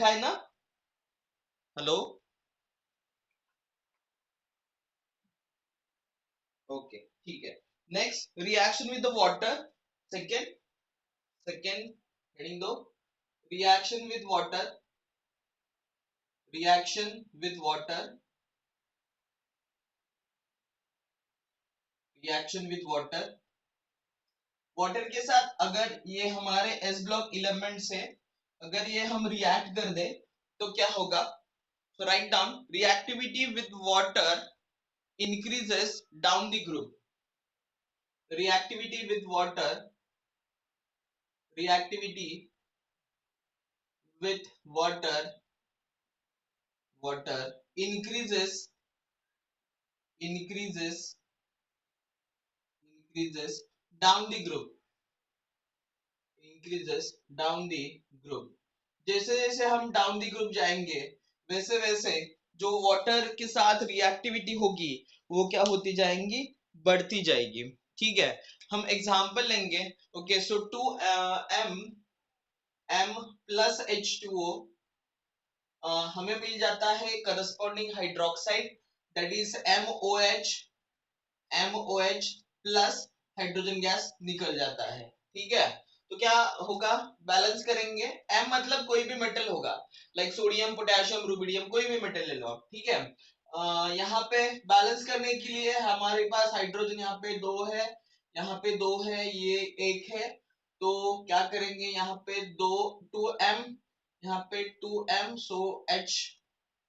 लिखा है ना? हेलो, ओके ठीक है। Next reaction with the water, second, second heading दो, reaction with water, reaction with water, reaction with water. Water के साथ अगर ये हमारे एस ब्लॉक एलिमेंट्स है, अगर ये हम रिएक्ट कर दे तो क्या होगा? So write down reactivity with water increases down the group. Reactivity with water, reactivity with water, water increases, increases, increases down the group, increases down the group. जैसे जैसे हम डाउन द ग्रुप जाएंगे वैसे वैसे जो वाटर के साथ reactivity होगी वो क्या होती जाएंगी? बढ़ती जाएगी। ठीक है, हम एग्जांपल लेंगे। ओके, सो 2m m प्लस H2O हमें मिल जाता है corresponding hydroxide, that is MOH plus hydrogen gas निकल जाता है। ठीक है, तो क्या होगा? बैलेंस करेंगे। M मतलब कोई भी मेटल होगा, लाइक सोडियम, पोटेशियम, रुबिडियम, कोई भी मेटल ले लो आप। ठीक है, यहाँ पे बैलेंस करने के लिए हमारे पास हाइड्रोजन यहाँ पे 2 है, यहाँ पे 2 है, ये 1 है, तो क्या करेंगे? यहाँ पे 2m, यहाँ पे 2m, so H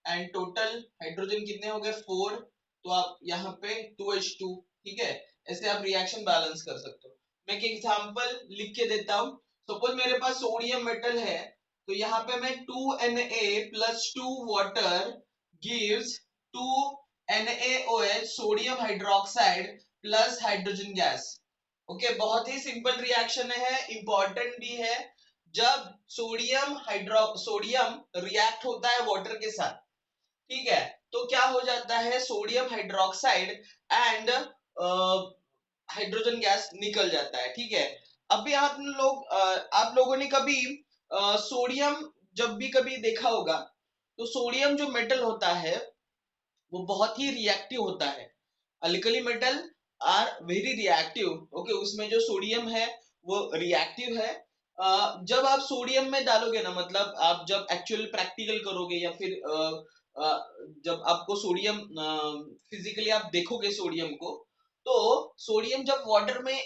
and total hydrogen कितने हो गए? 4, तो आप यहाँ पे 2H2। ठीक है, ऐसे आप रिएक्शन बैलेंस कर सकते हो। मैं एक एग्जांपल लिख के देता हूं। सपोज मेरे पास सोडियम मेटल है, तो यहाँ पे मैं 2Na plus 2 water gives 2NaOH sodium hydroxide plus hydrogen gas. Okay, बहुत ही सिंपल रिएक्शन है, इंपॉर्टेंट भी है। जब सोडियम रिएक्ट होता है वाटर के साथ, ठीक है, तो क्या हो जाता है? Sodium hydroxide and hydrogen gas निकल जाता है। ठीक है, अभी आप लोगों ने कभी सोडियम जब भी कभी देखा होगा, तो सोडियम जो मेटल होता है वो बहुत ही रिएक्टिव होता है। Alkali metal are very reactive. Okay, उसमें जो सोडियम है वो रिएक्टिव है। जब आप सोडियम में डालोगे ना, मतलब आप जब एक्चुअल प्रैक्टिकल करोगे या फिर जब आपको सोडियम फिजिकली आप देखोगे सोडियम को, तो सोडियम जब वाटर में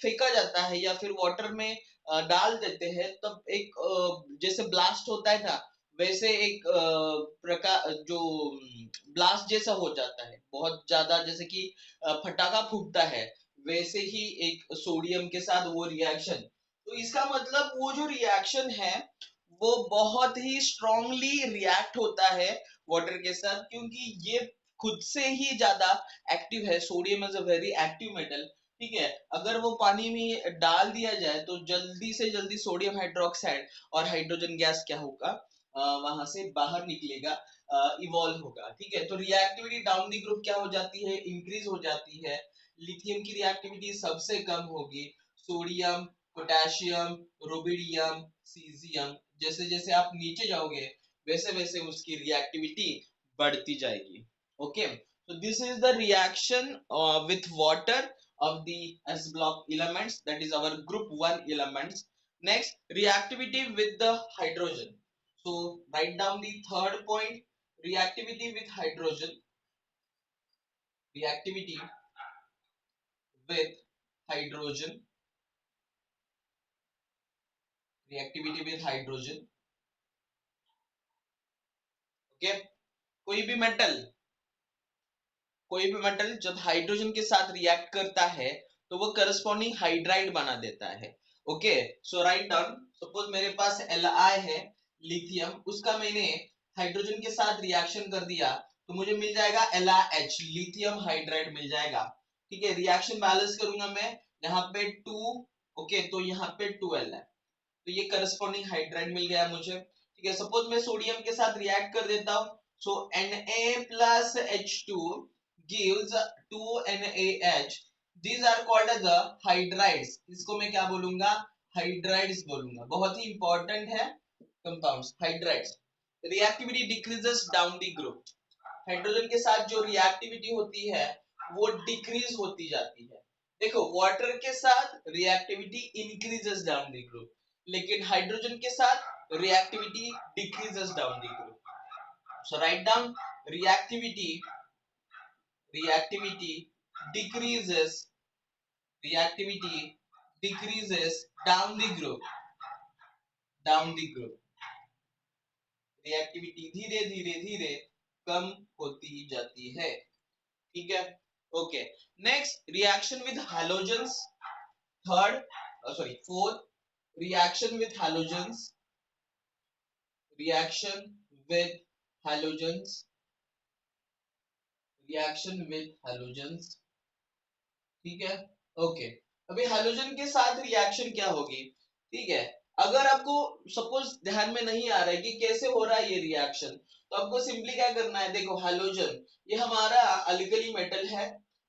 फेंका जाता है या फिर वाटर में डाल देते हैं, तब एक जैसे ब्लास्ट होता है ना, वैसे एक प्रकार जो ब्लास्ट जैसा हो जाता है, बहुत ज्यादा, जैसे कि फटाका फूटता है, वैसे ही एक सोडियम के साथ वो रिएक्शन। तो इसका मतलब वो जो रिएक्शन है वो बहुत ही स्ट्रांगली रिएक्ट होता है वाटर के साथ, क्योंकि ये खुद से ही ज्यादा एक्टिव है। Sodium is a very active metal. ठीक है, अगर वो पानी में डाल दिया जाए तो जल्दी से जल्दी सोडियम हाइड्रोक्साइड और हाइड्रोजन गैस क्या होगा? वहां से बाहर निकलेगा, इवॉल्व होगा। ठीक है, तो रिएक्टिविटी डाउन दी ग्रुप क्या हो जाती है? इंक्रीज हो जाती है। लिथियम की रिएक्टिविटी सबसे कम होगी, सोडियम, पोटेशियम, रुबिडियम, सीजियम, जैसे जैसे आप नीचे जाओगे वैसे वैसे उसकी रिएक्टिविटी बढ़ती जाएगी। Okay, so this is the reaction with water of the S block elements, that is our group 1 elements. Next, reactivity with the hydrogen. So write down the third point, reactivity with hydrogen, reactivity with hydrogen, reactivity with hydrogen. Okay, कोई भी metal, कोई भी metal जब hydrogen के साथ react करता है तो वो करस्पॉन्डिंग हाइड्राइड बना देता है। Okay, so write down, suppose मेरे पास Li है, लिथियम, उसका मैंने हाइड्रोजन के साथ रिएक्शन कर दिया तो मुझे मिल जाएगा LiH, लिथियम हाइड्राइड मिल जाएगा। ठीक है, रिएक्शन बैलेंस करूंगा मैं, यहाँ पे 2, ओके, तो यहाँ पे 2L है, तो ये करस्पॉन्डिंग हाइड्राइड मिल गया मुझे। ठीक है, सपोज मैं सोडियम के साथ रिएक्ट कर देता हूं, सो Na plus H2 gives 2NaH, these are called as the hydrides। इसको मैं क्या बोलूंगा? हाइड्राइड्स बोलूंगा। बहुत ही इंपॉर्टेंट है, compounds hydrides, reactivity decreases down the group. Hydrogen के साथ जो रिएक्टिविटी होती है वो डिक्रीज होती जाती है। देखो वाटर के साथ reactivity increases down the group, लेकिन हाइड्रोजन के साथ reactivity decreases down the group. So write down reactivity reactivity decreases reactivity decreases down the group reactivity धीरे धीरे धीरे कम होती जाती है। ठीक है, okay. Next reaction with halogens, third sorry fourth reaction with halogens, reaction with halogens, reaction with halogens. ठीक है, ओके। अभी हैलोजन के साथ रिएक्शन क्या होगी, ठीक है। अगर आपको सपोज ध्यान में नहीं आ रहा है कि कैसे हो रहा है ये रिएक्शन, तो आपको सिंपली क्या करना है, देखो हैलोजन ये हमारा अल्कली मेटल है,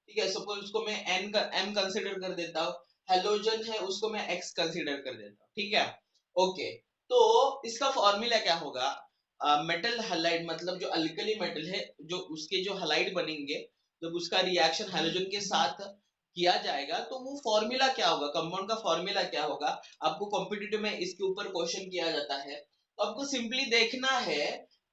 ठीक है। सपोज उसको मैं एम कंसिडर कर देता हूँ, हैलोजन है उसको मैं एक्स कंसिडर कर देता हूँ, ठीक है, ओके। तो इसका फॉर्मूला क्या होगा, मेटल हैलाइड मतलब जो अल्कली मेटल है, जो उसके जो हैलाइड बनेंगे जब उसका रिएक्शन हैलोजन के साथ किया जाएगा, तो वो फॉर्मूला क्या होगा, कंपाउंड का फॉर्मूला क्या होगा। आपको कॉम्पिटिटिव में इसके ऊपर क्वेश्चन किया जाता है, तो आपको सिंपली देखना है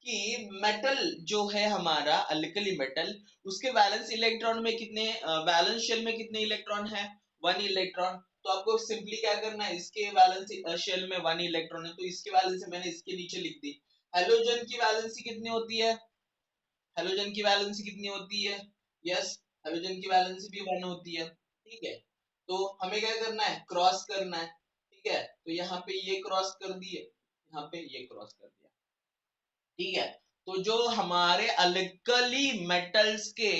कि मेटल जो है हमारा अल्कली मेटल, उसके वैलेंस इलेक्ट्रॉन में कितने, वैलेंस शेल में कितने इलेक्ट्रॉन है, 1 इलेक्ट्रॉन। तो आपको सिंपली क्या करना है, इसके वैलेंस शेल में 1 इलेक्ट्रॉन है, तो इसके वैलेंसी मैंने इसके नीचे लिख दी। हेलोजन की वैलेंसी कितनी होती है, हेलोजन की वैलेंसी कितनी होती है, यस, हेलोजन की वैलेंसी भी 1 होती है, ठीक है। तो हमें क्या करना है, क्रॉस करना है, ठीक है। तो यहाँ पे ये क्रॉस कर दिए, यहाँ पे ये क्रॉस कर दिया, ठीक है। तो जो हमारे अल्कली मेटल्स के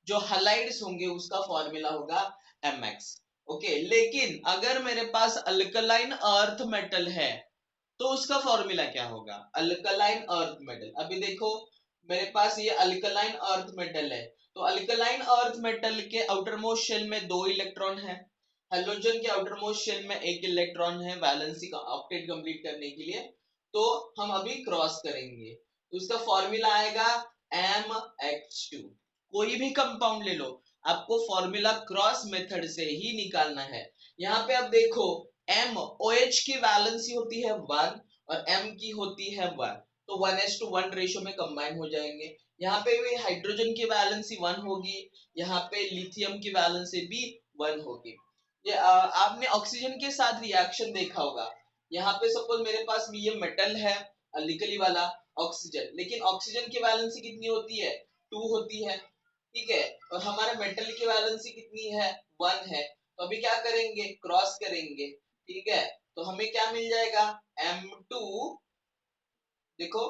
जो हलाइड्स होंगे उसका फॉर्मूला होगा mx, ओके। लेकिन अगर मेरे पास अल्कलाइन अर्थ मेटल है तो उसका फॉर्मूला क्या होगा, अल्कलाइन अर्थ मेटल। अभी देखो मेरे पास ये अल्कलाइन अर्थ मेटल है, तो अल्कलाइन अर्थ मेटल के आउटर मोस्ट शेल में 2 इलेक्ट्रॉन है, हेलोजन के आउटर मोस्ट शेल में 1 इलेक्ट्रॉन है, वैलेंसी का ऑक्टेट कंप्लीट करने के लिए। तो हम अभी क्रॉस करेंगे, तो उसका फॉर्मूला आएगा MX2। कोई भी कंपाउंड ले लो, आपको फॉर्मूला क्रॉस मेथड से ही निकालना है। यहाँ पे आप देखो एम ओ एच की वैलेंसी होती है 1 और एम की होती है 1, तो 1:1 रेशियो में कंबाइन हो जाएंगे। यहाँ पे भी हाइड्रोजन की वैलेंसी 1 होगी, यहाँ पे लिथियम की वैलेंसी भी 1 होगी। ये आपने ऑक्सीजन के साथ रिएक्शन देखा होगा, यहाँ पे सपोज मेरे पास ये मेटल है अल्कली वाला ऑक्सीजन, लेकिन ऑक्सीजन की वैलेंसी कितनी होती है, 2 होती है, ठीक है। और हमारे मेटल की वैलेंसी कितनी है, 1 है। तो अभी क्या करेंगे, क्रॉस करेंगे, ठीक है। तो हमें क्या मिल जाएगा, M2, देखो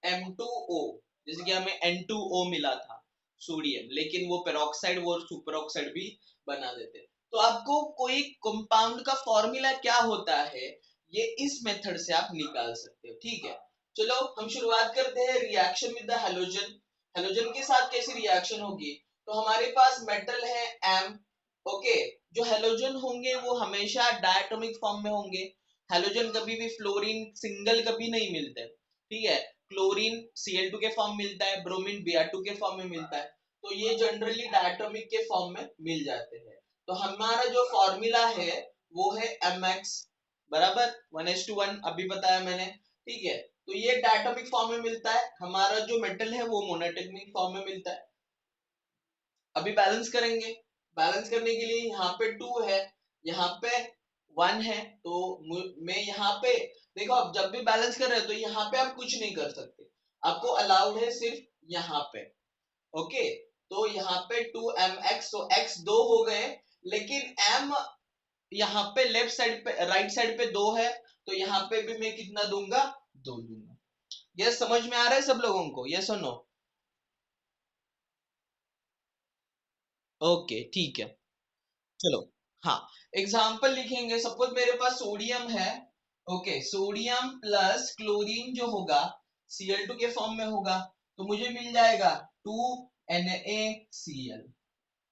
M2O, जैसे कि हमें N2O मिला था सोडियम, लेकिन वो पेरोक्साइड वो सुपर ऑक्साइड भी बना देते। तो आपको कोई कंपाउंड का फॉर्मूला क्या होता है, ये इस मेथड से आप निकाल सकते हो, ठीक है। चलो हम शुरुआत करते हैं reaction with the halogen. Halogen के साथ कैसी रिएक्शन होगी, तो हमारे पास मेटल है M, ओके। जो हेलोजन होंगे वो हमेशा डायटोमिक फॉर्म में होंगे, हेलोजन कभी भी फ्लोरीन सिंगल कभी नहीं मिलते, ठीक है। क्लोरीन Cl2 के फॉर्म मिलता है, ब्रोमीन Br2 के फॉर्म में मिलता है, तो ये जनरली डायटोमिक के फॉर्म में मिल जाते हैं। तो हमारा जो फॉर्मूला है वो है mx बराबर 1:1, अभी बताया मैंने, ठीक है। तो ये डायटोमिक फॉर्म में मिलता है, हमारा जो मेटल है वो मोनोटोनिक फॉर्म में मिलता है। अभी बैलेंस करेंगे, बैलेंस करने के लिए यहाँ पे 2 है, यहाँ पे 1 है, तो मैं यहाँ पे देखो, आप जब भी बैलेंस कर रहे हो तो यहाँ पे आप कुछ नहीं कर सकते, आपको अलाउड है सिर्फ यहाँ पे, ओके। तो यहाँ पे 2mx, तो x 2 हो गए, लेकिन m यहाँ पे लेफ्ट साइड पे राइट साइड पे 2 है, तो यहाँ पे भी मैं कितना दूंगा, 2 दूंगा। ये समझ में आ रहा है सब लोगों को, यस और नो, ओके ठीक है। चलो, हाँ, एग्जाम्पल लिखेंगे। सपोज मेरे पास सोडियम है, ओके, सोडियम प्लस क्लोरीन जो होगा Cl2 के फॉर्म में होगा, तो मुझे मिल जाएगा 2NaCl,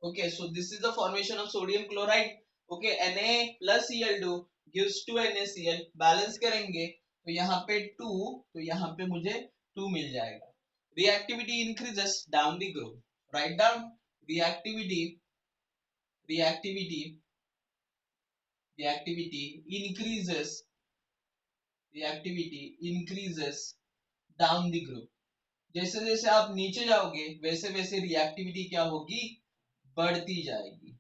okay. So this is the formation of sodium chloride, okay, Na plus Cl2 gives 2 NaCl, balance करेंगे तो यहाँ पे 2, तो यहाँ पे मुझे 2 मिल जाएगा। Reactivity increases down the group, write down reactivity, reactivity, reactivity increases, reactivity increases down the group. जैसे जैसे आप नीचे जाओगे वैसे वैसे रिएक्टिविटी क्या होगी, बढ़ती जाएगी।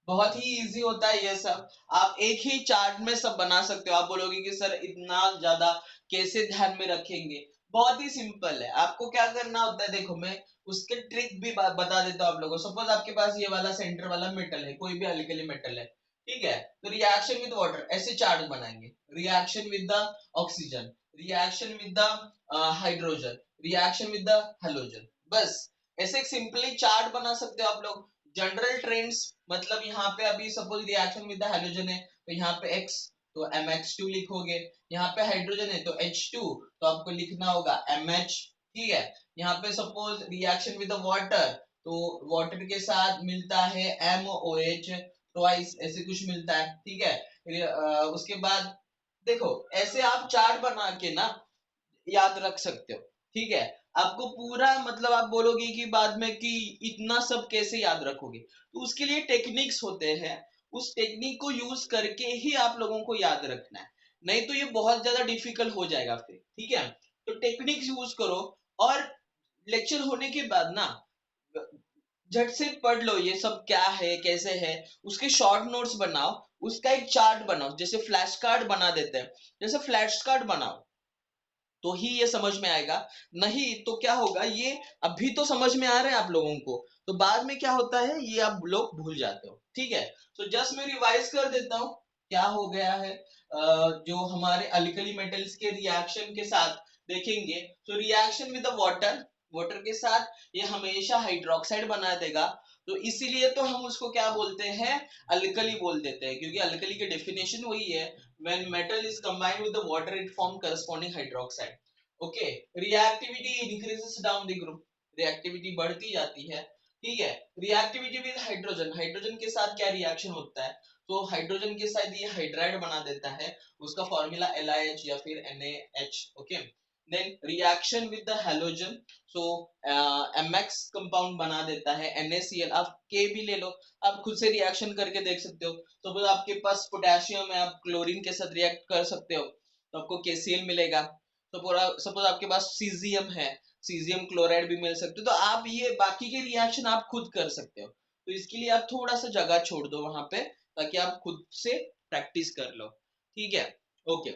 बहुत ही इजी होता है ये सब, आप एक ही चार्ट में सब बना सकते हो। आप बोलोगे कि सर इतना ज्यादा कैसे ध्यान में रखेंगे, बहुत ही सिंपल है। आपको क्या करना होता है, देखो मैं उसके ट्रिक भी बता देता हूँ आप लोगों को। सपोज आपके पास ये वाला सेंटर वाला मेटल है, कोई भी अल्कली मेटल है, ठीक है, तो रिएक्शन विद वाटर ऐसे चार्ट बनाएंगे, reaction with the oxygen, reaction with the hydrogen, reaction with the halogen, बस ऐसे एक सिंपली चार्ट बना सकते हो आप लोग। जनरल ट्रेंड्स, मतलब यहाँ पे अभी suppose reaction with the halogen है तो यहाँ पे X, तो MX2 लिखोगे। यहाँ पे हाइड्रोजन है तो H2, तो आपको लिखना होगा MH, ठीक है। यहाँ पे suppose reaction with the water, तो वाटर के साथ मिलता है MOH ट्वाइस, ऐसे कुछ मिलता है, ठीक है। उसके बाद देखो ऐसे आप चार्ट बना के ना याद रख सकते हो, ठीक है। आपको पूरा मतलब आप बोलोगे कि बाद में कि इतना सब कैसे याद रखोगे, तो उसके लिए टेक्निक्स होते हैं, उस टेक्निक को यूज करके ही आप लोगों को याद रखना है, नहीं तो ये बहुत ज्यादा डिफिकल्ट हो जाएगा फिर, ठीक है। तो टेक्निक्स यूज करो, और लेक्चर होने के बाद ना झट से पढ़ लो ये सब क्या है कैसे है, उसके शॉर्ट नोट्स बनाओ, उसका एक चार्ट बनाओ, जैसे फ्लैश कार्ड बना देते हैं, जैसे फ्लैश कार्ड बनाओ तो ही ये समझ में आएगा। नहीं तो क्या होगा, ये अभी तो समझ में आ रहा है आप लोगों को, तो बाद में क्या होता है ये आप लोग भूल जाते हो, ठीक है। तो जस्ट मैं रिवाइज कर देता हूँ क्या हो गया है। जो हमारे अल्कली मेटल्स के रिएक्शन के साथ देखेंगे, तो reaction with the water, water के साथ ये हमेशा हाइड्रोक्साइड बना देगा, तो इसीलिए तो हम उसको क्या बोलते हैं, अल्कली बोल देते हैं, क्योंकि अल्कली की डेफिनेशन वही है, when metal is combined with the water it form corresponding hydroxide, okay। reactivity increases down the group, reactivity बढ़ती जाती है, ठीक है। reactivity with hydrogen, हाइड्रोजन के साथ क्या रिएक्शन होता है, तो हाइड्रोजन के साथ ये हाइड्राइड बना देता है, उसका फॉर्मूला LiH या फिर NaH, okay. Then reaction with the halogen, so MX compound बना देता है NaCl, आप K भी ले लो, आप खुद से रिएक्शन करके देख सकते हो। सपोज आपके पास पोटेशियम है, आप क्लोरीन के साथ रिएक्ट कर सकते हो तो आपको KCl मिलेगा। सपोज आपके पास सीजियम है, सीजियम क्लोराइड भी मिल सकते हो, तो आप ये बाकी के रिएक्शन आप खुद कर सकते हो, तो इसके लिए आप थोड़ा सा जगह छोड़ दो वहां पे ताकि आप खुद से प्रैक्टिस कर लो, ठीक है। ओके,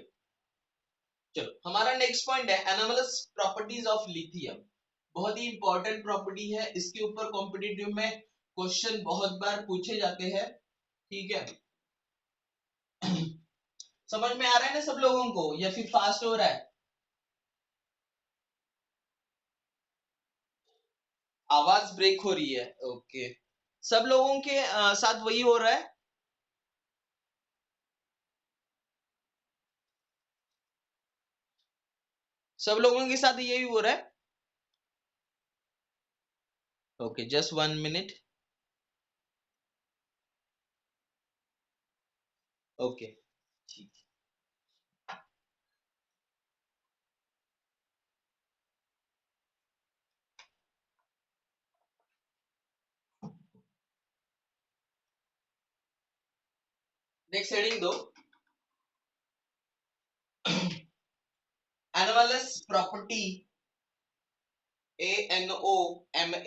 चलो हमारा नेक्स्ट पॉइंट है एनोमलस प्रॉपर्टीज ऑफ लिथियम। बहुत ही इंपॉर्टेंट प्रॉपर्टी है, इसके ऊपर कॉम्पिटिटिव में क्वेश्चन बहुत बार पूछे जाते हैं, ठीक है। समझ में आ रहा है ना सब लोगों को या फिर फास्ट हो रहा है? आवाज ब्रेक हो रही है, ओके। सब लोगों के साथ वही हो रहा है? सब लोगों के साथ यही हो रहा है? Okay, just 1 minute. ओके, ठीक। नेक्स्ट हेडिंग दो, anomalous property, ANOMALOUS,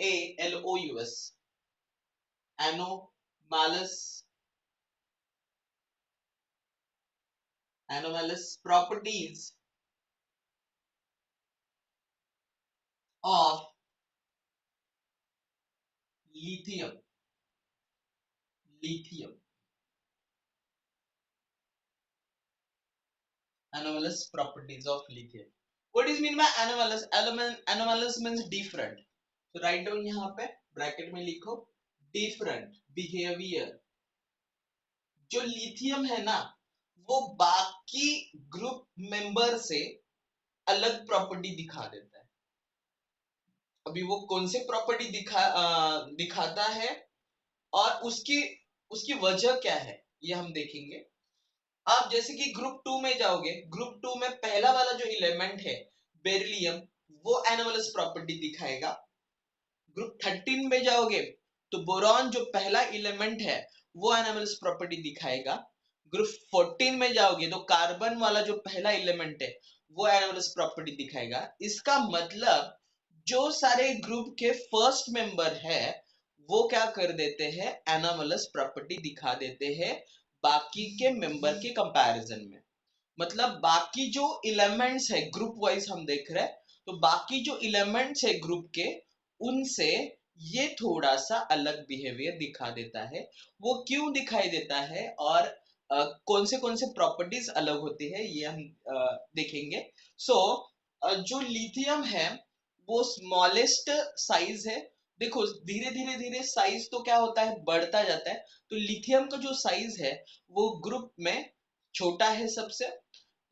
anomalous, anomalous properties of lithium, lithium, anomalous properties of lithium. What is mean by anomalous? Anomalous means different. So write down यहाँ पे ब्रैकेट में लिखो different behavior। जो lithium है ना वो बाकी ग्रुप मेंबर से अलग प्रॉपर्टी दिखा देता है। अभी वो कौन से प्रॉपर्टी दिखाता है और उसकी उसकी वजह क्या है ये हम देखेंगे। आप जैसे कि ग्रुप टू में जाओगे, ग्रुप टू में पहला वाला जो एलिमेंट है बेरिलियम, वो एनोमलस प्रॉपर्टी दिखाएगा। ग्रुप 13 में जाओगे तो बोरॉन जो पहला एलिमेंट है वो एनोमलस प्रॉपर्टी दिखाएगा। ग्रुप 14 में जाओगे तो कार्बन वाला जो पहला एलिमेंट है वो एनोमलस प्रॉपर्टी दिखाएगा। इसका मतलब जो सारे ग्रुप के फर्स्ट मेंबर है वो क्या कर देते हैं, एनोमलस प्रॉपर्टी दिखा देते हैं बाकी के मेंबर के कंपैरिजन में। मतलब बाकी जो एलिमेंट्स है ग्रुप वाइज हम देख रहे हैं, तो बाकी जो एलिमेंट्स है ग्रुप के उनसे ये थोड़ा सा अलग बिहेवियर दिखा देता है। वो क्यों दिखाई देता है और कौन से प्रॉपर्टीज अलग होती है ये हम देखेंगे। सो जो लिथियम है वो स्मॉलेस्ट साइज है। देखो धीरे धीरे धीरे साइज तो क्या होता है, बढ़ता जाता है। तो लिथियम का जो साइज है वो ग्रुप में छोटा है सबसे,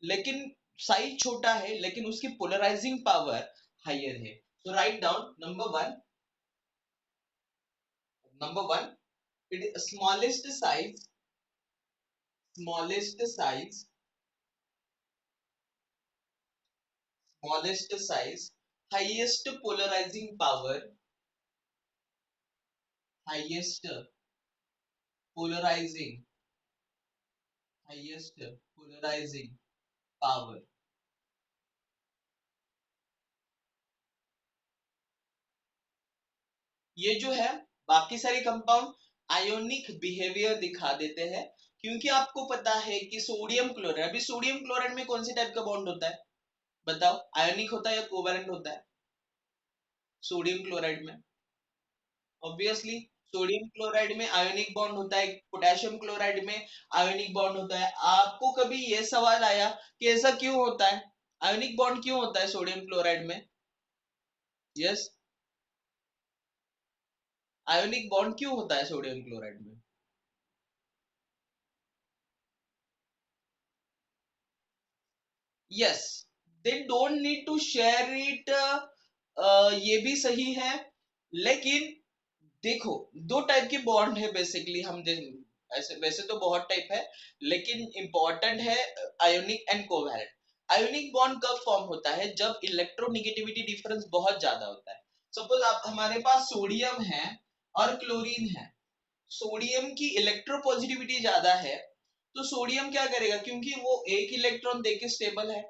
लेकिन साइज छोटा है लेकिन उसकी पोलराइजिंग पावर हायर है। तो write down number one, it is smallest size, smallest size, highest polarizing power, highest polarizing, highest polarizing power। ये जो है बाकी सारे कंपाउंड आयोनिक बिहेवियर दिखा देते हैं, क्योंकि आपको पता है कि सोडियम क्लोराइड, अभी सोडियम क्लोराइड में कौन से टाइप का बॉन्ड होता है बताओ, आयोनिक होता है या कोवैलेंट होता है सोडियम क्लोराइड में? ऑब्वियसली सोडियम क्लोराइड में आयोनिक बॉन्ड होता है, पोटेशियम क्लोराइड में आयोनिक बॉन्ड होता है। आपको कभी ये सवाल आया कि ऐसा क्यों होता है, आयोनिक बॉन्ड क्यों होता है सोडियम क्लोराइड में? यस, आयोनिक बॉन्ड क्यों होता है सोडियम क्लोराइड में? Yes, they don't need to share it, ये भी सही है। लेकिन देखो दो टाइप के बॉन्ड है बेसिकली, ऐसे वैसे तो बहुत टाइप है लेकिन इंपॉर्टेंट है ionic and covalent. Ionic bond कब फॉर्म होता है, जब इलेक्ट्रोनेगेटिविटी डिफरेंस बहुत ज्यादा होता है। सपोज आप हमारे पास सोडियम है और क्लोरीन है, सोडियम की इलेक्ट्रोपॉजिटिविटी ज्यादा है, तो सोडियम क्या करेगा, क्योंकि वो एक इलेक्ट्रॉन देके स्टेबल है,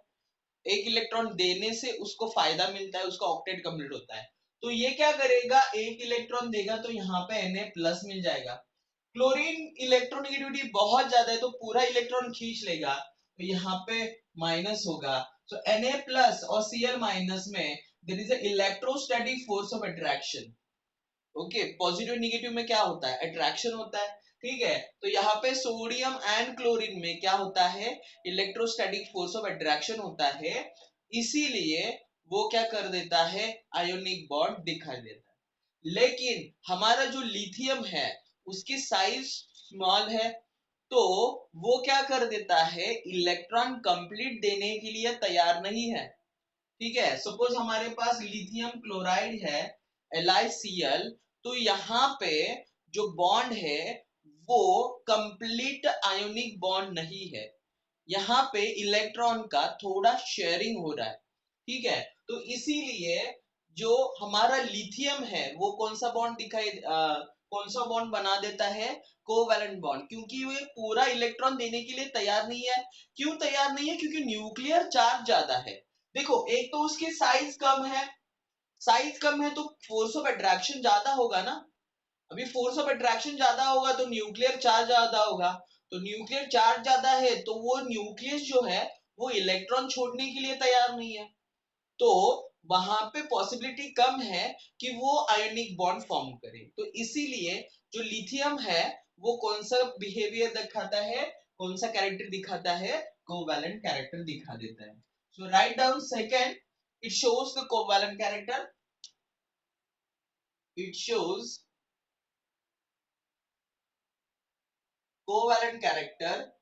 एक इलेक्ट्रॉन देने से उसको फायदा मिलता है, उसका ऑक्टेट कंप्लीट होता है, तो ये क्या करेगा, एक इलेक्ट्रॉन देगा तो यहाँ पे Na प्लस मिल जाएगा। क्लोरीन इलेक्ट्रोनेगेटिविटी बहुत ज्यादा है तो पूरा इलेक्ट्रॉन खींच लेगा, तो यहाँ पे माइनस होगा। सो Na प्लस और Cl माइनस में there is a electrostatic force of attraction. Okay, positive negative में क्या होता है, अट्रैक्शन होता है। ठीक है, तो यहाँ पे सोडियम एंड क्लोरीन में क्या होता है, इलेक्ट्रोस्टैटिक फोर्स ऑफ अट्रैक्शन होता है, इसीलिए वो क्या कर देता है, आयोनिक बॉन्ड दिखाई देता है। लेकिन हमारा जो लिथियम है उसकी साइज स्मॉल है, तो वो क्या कर देता है, इलेक्ट्रॉन कंप्लीट देने के लिए तैयार नहीं है। ठीक है, सपोज हमारे पास लिथियम क्लोराइड है LiCl, तो यहाँ पे जो बॉन्ड है वो कंप्लीट आयोनिक बॉन्ड नहीं है, यहाँ पे इलेक्ट्रॉन का थोड़ा शेयरिंग हो रहा है। ठीक है, तो इसीलिए जो हमारा लिथियम है वो कौन सा बॉन्ड बना देता है, कोवैलेंट बॉन्ड, क्योंकि वो पूरा इलेक्ट्रॉन देने के लिए तैयार नहीं है। क्यों तैयार नहीं है, क्योंकि न्यूक्लियर चार्ज ज्यादा है। देखो एक तो उसकी साइज कम है, साइज कम है तो फोर्स ऑफ अट्रैक्शन ज्यादा होगा ना, अभी फोर्स ऑफ अट्रैक्शन ज्यादा होगा तो न्यूक्लियर चार्ज ज्यादा होगा, तो न्यूक्लियर चार्ज ज्यादा है तो वो न्यूक्लियस जो है वो इलेक्ट्रॉन छोड़ने के लिए तैयार नहीं है, तो वहां पे पॉसिबिलिटी कम है कि वो आयोनिक बॉन्ड फॉर्म करे। तो इसीलिए जो लिथियम है वो कौन सा बिहेवियर दिखाता है, कौन सा कैरेक्टर दिखाता है, कोवैलेंट कैरेक्टर दिखा देता है। So write down second, it shows the covalent character, it shows covalent character,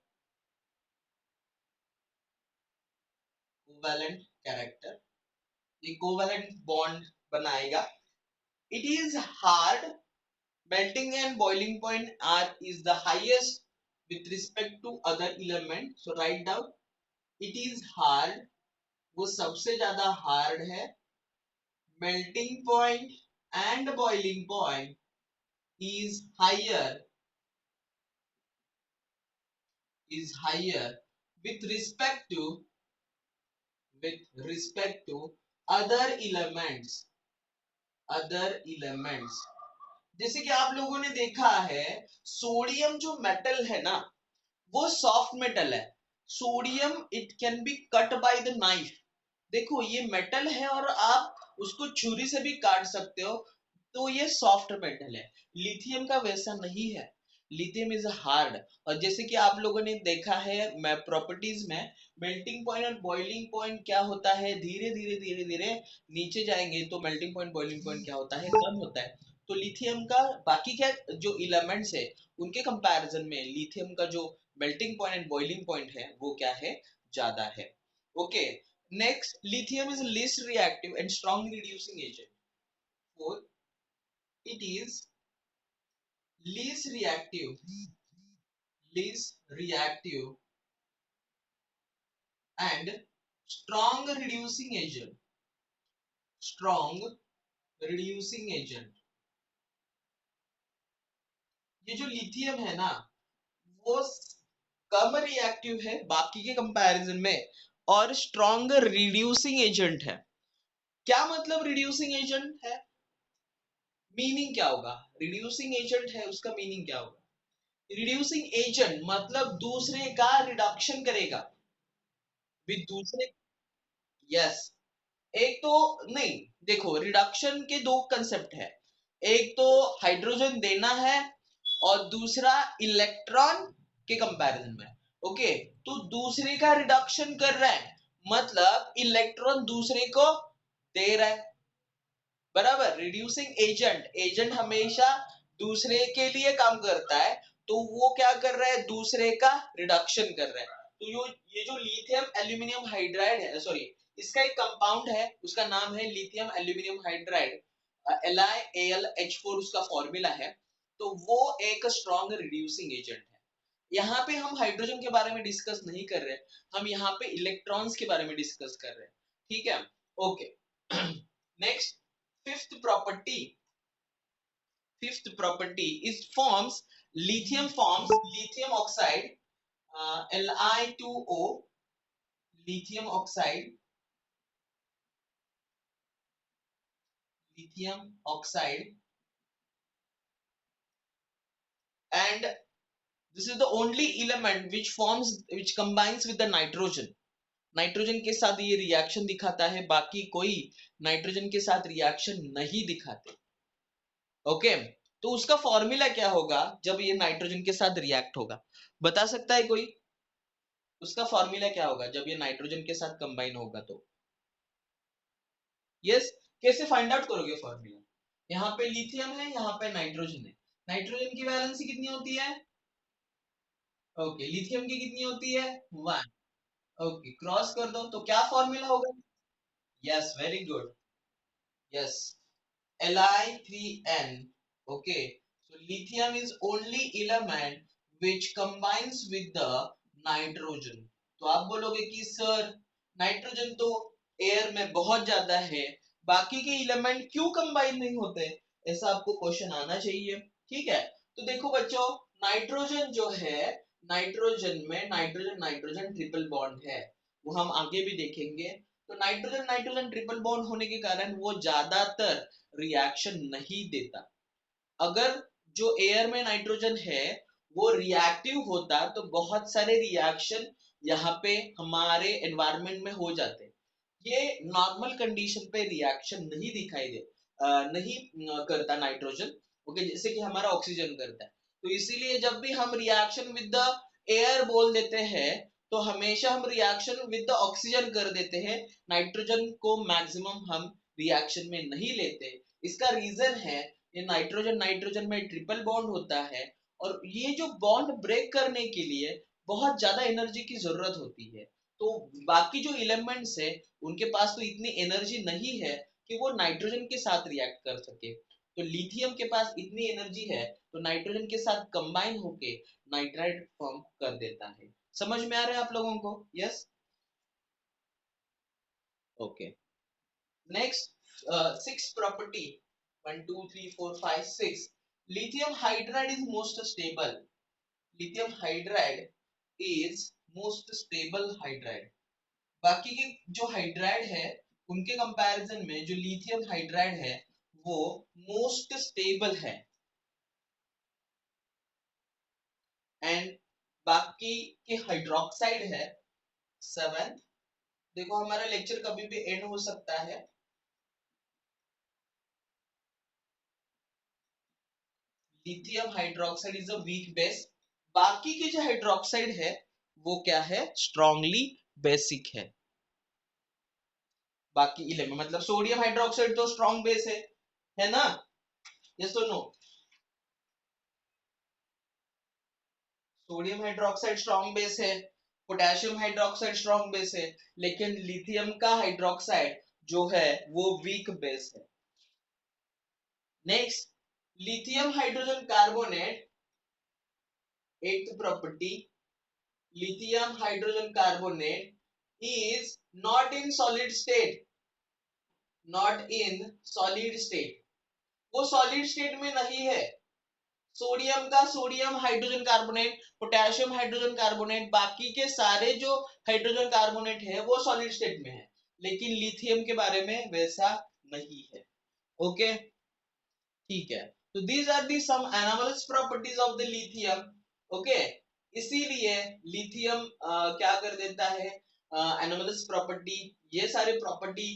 covalent character, ये covalent bond बनाएगा। It is hard, melting and boiling point are is the highest with respect to other element. So write down, it is hard, वो सबसे ज्यादा hard है. Melting point and boiling point is higher, is higher with respect to other elements, other elements. जैसे कि आप लोगों ने देखा है, सोडियम जो मेटल है ना, वो सॉफ्ट मेटल है. Sodium it can be cut by the knife. देखो ये मेटल है और आप उसको छुरी से भी काट सकते हो, तो ये सॉफ्ट मेटल है. लिथियम का वैसा नहीं है. Lithium is hard. और जैसे कि आप लोगों ने देखा है मैं प्रॉपर्टीज में, मेल्टिंग पॉइंट और बॉइलिंग पॉइंट क्या होता है, धीरे धीरे धीरे धीरे नीचे जाएंगे तो मेल्टिंग पॉइंट बॉइलिंग पॉइंट क्या होता है, कम होता है. तो लिथियम का बाकी क्या जो इलेमेंट्स है उनके कंपैरिजन में लिथियम का जो melting point and boiling point है वो क्या है, ज्यादा है. Okay. Next, lithium is least reactive and strong reducing agent. Fourth, it is least reactive, least reactive and strong reducing agent. Strong reducing agent. ये जो लिथियम है ना, वो कम रिएक्टिव है बाकी के कंपैरिजन में और स्ट्रॉन्ग रिड्यूसिंग एजेंट है. क्या मतलब रिड्यूसिंग एजेंट है, मीनिंग क्या होगा? रिड्यूसिंग एजेंट है उसका मीनिंग क्या होगा? रिड्यूसिंग एजेंट मतलब दूसरे का रिडक्शन करेगा विद दूसरे. यस. एक तो नहीं, देखो रिडक्शन के दो कंसेप्ट है. एक तो हाइड्रोजन देना है और दूसरा इलेक्ट्रॉन के कंपैरिजन में. ओके. तो दूसरे का रिडक्शन कर रहा है मतलब इलेक्ट्रॉन दूसरे को दे रहा है. बराबर. रिड्यूसिंग एजेंट, एजेंट हमेशा दूसरे के लिए काम करता है, तो वो क्या कर रहा है, दूसरे का रिडक्शन कर रहा है. तो ये जो लिथियम एल्यूमिनियम हाइड्राइड है, सॉरी, इसका एक कंपाउंड है, उसका नाम है लिथियम एल्यूमिनियम हाइड्राइड. LiAlH4 उसका फॉर्मूला है. तो वो एक स्ट्रॉन्ग रिड्यूसिंग एजेंट है. यहाँ पे हम हाइड्रोजन के बारे में डिस्कस नहीं कर रहे, हम यहाँ पे इलेक्ट्रॉन्स के बारे में डिस्कस कर रहे हैं. ठीक है. Okay. Next, fifth property, fifth property is forms forms lithium oxide, Li2O, lithium oxide, lithium oxide, and this is the only element which combines with the nitrogen. Nitrogen के साथ ये रिएक्शन दिखाता है, बाकी कोई नाइट्रोजन के साथ रिएक्शन नहीं दिखाते. ओके. तो उसका फॉर्मूला क्या होगा जब ये नाइट्रोजन के साथ रिएक्ट होगा, बता सकता है कोई? उसका फॉर्मूला क्या होगा जब ये नाइट्रोजन के साथ कंबाइन होगा तो? यस. कैसे फाइंड आउट करोगे फॉर्मूला? यहाँ पे लिथियम है, यहाँ पे नाइट्रोजन है. नाइट्रोजन की वैलेंसी कितनी होती है? ओके. लिथियम की कितनी होती है? 1. ओके. क्रॉस कर दो तो क्या फॉर्मूला होगा? Yes, very good. Yes, Li3n. Okay, so lithium is only element which combines with the nitrogen. तो आप बोलोगे कि सर नाइट्रोजन तो एयर में बहुत ज्यादा है, बाकी के एलिमेंट क्यों कंबाइन नहीं होते? ऐसा आपको क्वेश्चन आना चाहिए. ठीक है. तो देखो बच्चों, नाइट्रोजन जो है, नाइट्रोजन में नाइट्रोजन नाइट्रोजन ट्रिपल बॉन्ड है, वो हम आगे भी देखेंगे. तो नाइट्रोजन नाइट्रोजन ट्रिपल बॉन्ड होने के कारण वो ज्यादातर रिएक्शन नहीं देता. अगर जो एयर में नाइट्रोजन है वो रिएक्टिव होता तो बहुत सारे रिएक्शन यहाँ पे हमारे एनवायरनमेंट में हो जाते. ये नॉर्मल कंडीशन पे रिएक्शन नहीं दिखाई दे, नहीं करता नाइट्रोजन. ओके. जैसे कि हमारा ऑक्सीजन करता है. तो इसीलिए जब भी हम रिएक्शन विद द एयर बोल देते हैं तो हमेशा हम रिएक्शन विद द ऑक्सीजन कर देते हैं, नाइट्रोजन को मैक्सिमम हम रिएक्शन में नहीं लेते. इसका रीजन है ये नाइट्रोजन नाइट्रोजन में ट्रिपल बॉन्ड होता है और ये जो बॉन्ड ब्रेक करने के लिए बहुत ज्यादा एनर्जी की जरूरत होती है. तो बाकी जो एलिमेंट्स है उनके पास तो इतनी एनर्जी नहीं है कि वो नाइट्रोजन के साथ रिएक्ट कर सके. तो लिथियम के पास इतनी एनर्जी है तो नाइट्रोजन के साथ कंबाइन होके नाइट्राइड फॉर्म कर देता है। समझ में आ रहा है आप लोगों को? Yes, okay. Next, six property, 1 2 3 4 5 6, lithium hydride is most stable. lithium hydride is most stable hydride. बाकी के जो हाइड्राइड है उनके कंपैरिजन में जो लिथियम हाइड्राइड है वो मोस्ट स्टेबल है। एंड बाकी के हाइड्रोक्साइड है 7। देखो हमारा लेक्चर कभी भी एंड हो सकता है। Lithium hydroxide is a weak base. बाकी के जो हाइड्रोक्साइड है वो क्या है? स्ट्रांगली बेसिक है। बाकी 11 मतलब सोडियम हाइड्रोक्साइड तो स्ट्रॉन्ग बेस है ना? यस और no? Sodium hydroxide strong base है, पोटेशियम हाइड्रोक्साइड स्ट्रॉन्ग बेस है, लेकिन लिथियम का हाइड्रोक्साइड जो है वो वीक बेस है। Next, lithium hydrogen carbonate, eighth property, lithium hydrogen carbonate is not in solid state, not in solid state, वो solid state में नहीं है। सोडियम का sodium hydrogen carbonate, potassium hydrogen carbonate, बाकी के सारे जो हाइड्रोजन कार्बोनेट है वो सॉलिड स्टेट में है, लेकिन लिथियम के बारे में वैसा नहीं है। ओके, ठीक है। तो these are the some anomalous properties of the lithium. Okay, इसीलिए लिथियम क्या कर देता है? एनामलस प्रॉपर्टी, ये सारे प्रॉपर्टी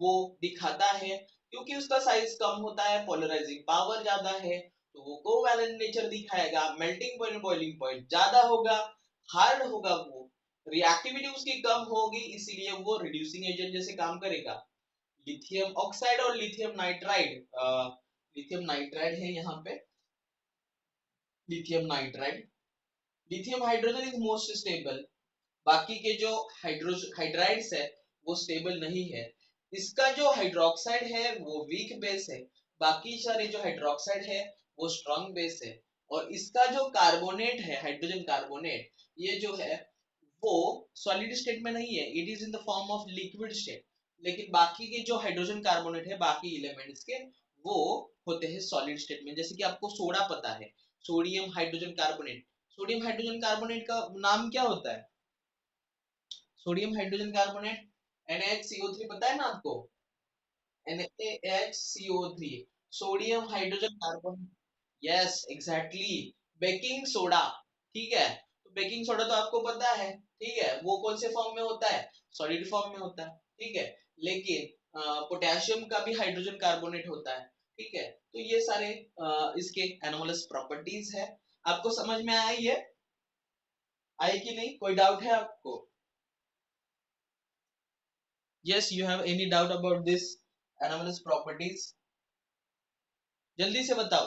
वो दिखाता है क्योंकि उसका साइज कम होता है, पोलराइजिंग पावर ज्यादा है, तो वो कोवैलेंट नेचर दिखाएगा, मेल्टिंग पॉइंट बॉइलिंग पॉइंट ज्यादा होगा, हार्ड होगा, वो रिएक्टिविटी उसकी कम होगी, इसीलिए वो रिड्यूसिंग एजेंट जैसे काम करेगा। लिथियम ऑक्साइड और लिथियम नाइट्राइड, लिथियम नाइट्राइड है यहाँ पे, lithium nitride, lithium hydrogen is most stable. बाकी के जो हाइड्राइड्स है वो स्टेबल नहीं है। इसका जो हाइड्रोक्साइड है वो वीक बेस है, बाकी सारे जो हाइड्रोक्साइड है वो स्ट्रॉन्ग बेस है। और इसका जो कार्बोनेट है, हाइड्रोजन कार्बोनेट, ये जो है वो सॉलिड स्टेट में नहीं है, it is in the form of liquid state. लेकिन बाकी के जो हाइड्रोजन कार्बोनेट है, बाकी एलिमेंट्स के, वो होते हैं सॉलिड स्टेट में। जैसे कि आपको सोडा पता है, sodium hydrogen carbonate, sodium hydrogen carbonate का नाम क्या होता है? सोडियम हाइड्रोजन कार्बोनेट, NaHCO3 पता है ना आपको? NaHCO3, sodium hydrogen carbonate. Yes exactly, baking soda. ठीक है, तो बेकिंग सोडा तो आपको पता है, ठीक है, वो कौन से फॉर्म में होता है? सॉलिड फॉर्म में होता है, ठीक है। लेकिन पोटेशियम का भी हाइड्रोजन कार्बोनेट होता है, ठीक है। तो ये सारे इसके एनोमलस प्रॉपर्टीज है। आपको समझ में आया ये? आए कि नहीं? कोई डाउट है आपको? Yes, you have any doubt about this anomalous properties? जल्दी से बताओ।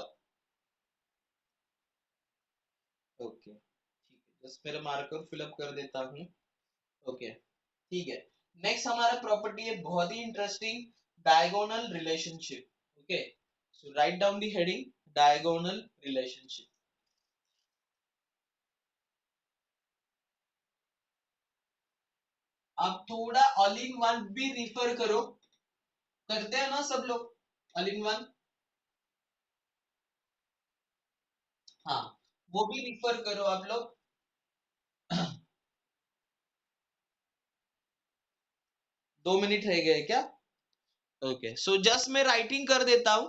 ओके, ठीक है, जस्ट मेरा मार्कर फिलअप कर देता हूँ। ओके, ठीक है। नेक्स्ट हमारा प्रॉपर्टी है बहुत ही interesting, diagonal relationship. Okay, so write down the heading, diagonal relationship. आप थोड़ा ऑल इन वन भी रिफर करो, करते हैं ना सब लोग ऑल इन वन? हाँ, वो भी रिफर करो आप लोग। 2 मिनट रह गए क्या? ओके, सो जस्ट मैं राइटिंग कर देता हूं,